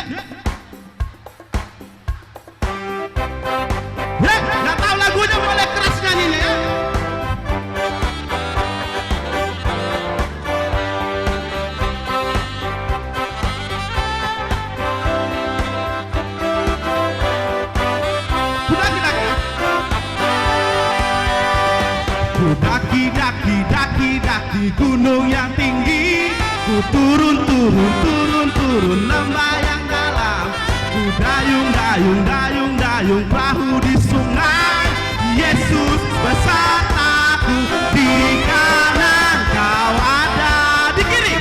Nggak tahu lagunya boleh keras nyanyinya ya. Daki daki daki daki gunung yang tinggi, ku turun turun turun turun lembah yang dalam, ku dayung dayung dayung dayung perahu di sungai. Yesus besertaku, di kanan kau ada, di kiri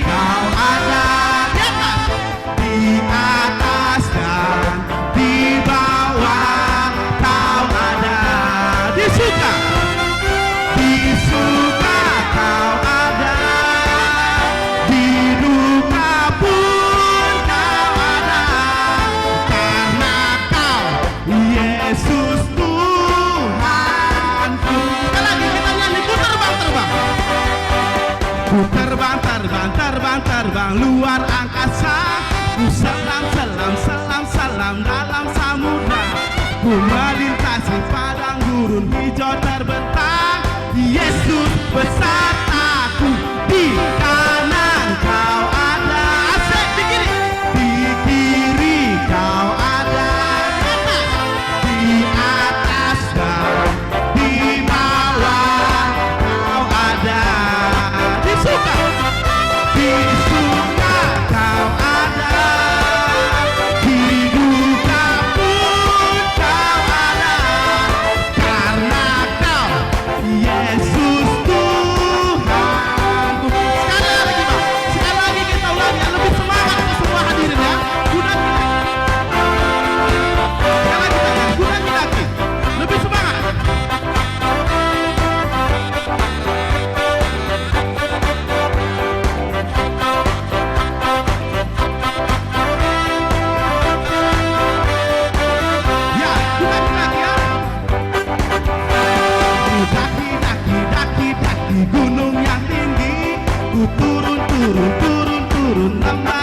kau ada, di atas dan di bawah kau ada, di suka kau ada, di duka pun kau ada, karena kau Yesus Tuhanku. Sekali lagi kita nyanyi, ku terbang terbang, ku terbang terbang terbang terbang luar angkasa, ku selam selam selam selam dalam samudra, ku melintasi padang gurun hijau terbentang. Yesus besertaku, di kanan kau ada, asik, di kiri kau ada, di atas dan di bawah kau ada, di suka kau ada, di duka pun kau ada, karena kau Yesus Tuhanku. Sekali lagi kita ulangi yang lebih semangat untuk semua hadirin ya. Sekali lagi lebih semangat. Ya, lagi ya. Daki daki daki daki gunung yang tinggi, ku turun turun turun turun lembah